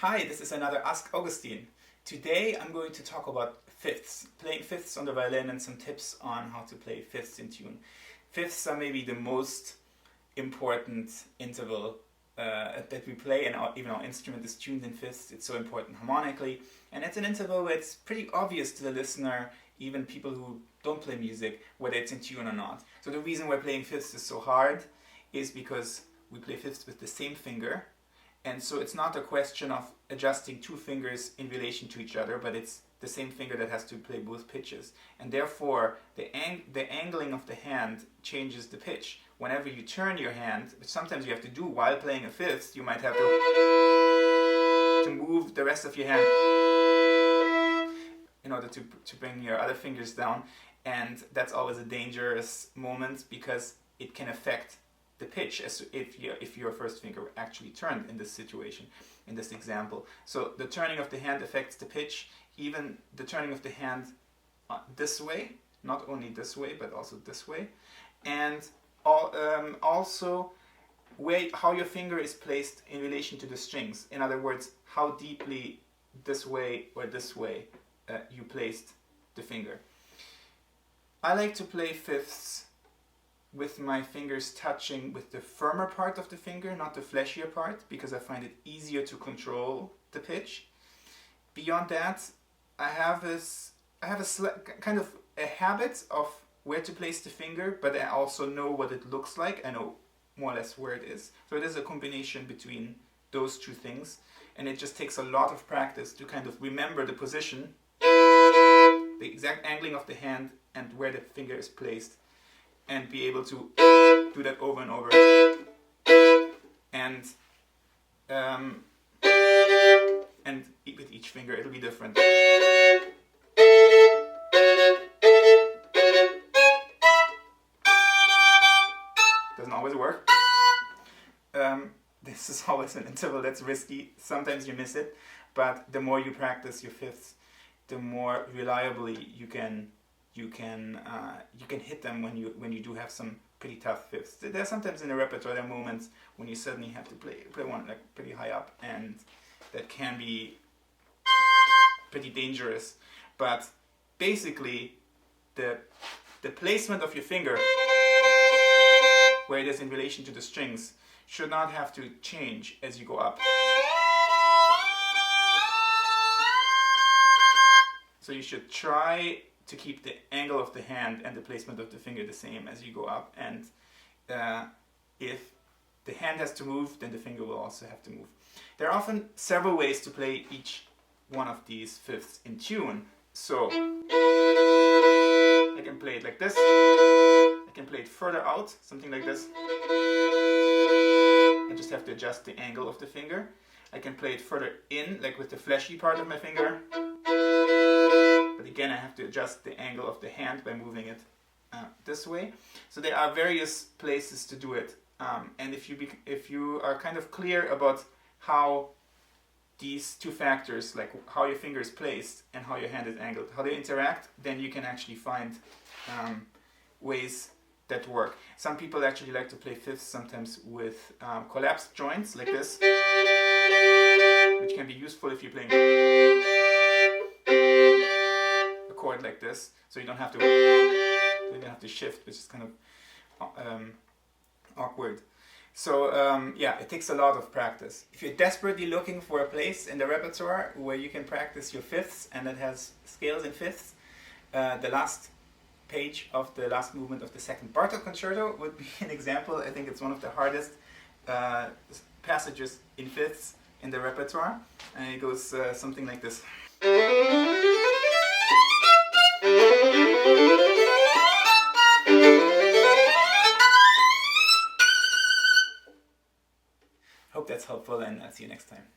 Hi, this is another Ask Augustin. Today I'm going to talk about fifths, playing fifths on the violin and some tips on how to play fifths in tune. Fifths are maybe the most important interval that we play, and even our instrument is tuned in fifths. It's so important harmonically, and it's an interval where it's pretty obvious to the listener, even people who don't play music, whether it's in tune or not. So the reason why playing fifths is so hard is because we play fifths with the same finger. And so it's not a question of adjusting two fingers in relation to each other, but it's the same finger that has to play both pitches. And therefore, the angling of the hand changes the pitch. Whenever you turn your hand, which sometimes you have to do while playing a fifth, you might have to move the rest of your hand in order to bring your other fingers down. And that's always a dangerous moment because it can affect the pitch as if your first finger actually turned in this situation, in this example. So the turning of the hand affects the pitch, even the turning of the hand this way, not only this way but also this way, and also how your finger is placed in relation to the strings. In other words, how deeply this way or this way you placed the finger. I like to play fifths with my fingers touching with the firmer part of the finger, not the fleshier part, because I find it easier to control the pitch. Beyond that, I have kind of a habit of where to place the finger, but I also know what it looks like. I know more or less where it is. So it is a combination between those two things, and it just takes a lot of practice to kind of remember the position, the exact angling of the hand, and where the finger is placed, and be able to do that over and over. And with each finger it'll be different. Doesn't always work. This is always an interval that's risky. Sometimes you miss it, but the more you practice your fifths, the more reliably you can hit them when you do have some pretty tough fifths. There's sometimes in the repertoire there are moments when you suddenly have to play one like pretty high up, and that can be pretty dangerous. But basically, the placement of your finger, where it is in relation to the strings, should not have to change as you go up. So you should try to keep the angle of the hand and the placement of the finger the same as you go up, and if the hand has to move, then the finger will also have to move. There are often several ways to play each one of these fifths in tune. So I can play it like this, I can play it further out, something like this. I just have to adjust the angle of the finger. I can play it further in, like with the fleshy part of my finger. But again, I have to adjust the angle of the hand by moving it this way. So there are various places to do it. And if you are kind of clear about how these two factors, like how your finger is placed and how your hand is angled, how they interact, then you can actually find ways that work. Some people actually like to play fifths sometimes with collapsed joints like this, which can be useful if you're playing chord like this, so you don't have to shift, which is kind of awkward. So yeah, it takes a lot of practice. If you're desperately looking for a place in the repertoire where you can practice your fifths and that has scales in fifths, the last page of the last movement of the second Bartok concerto would be an example. I think it's one of the hardest passages in fifths in the repertoire, and it goes something like this. Hope that's helpful, and I'll see you next time.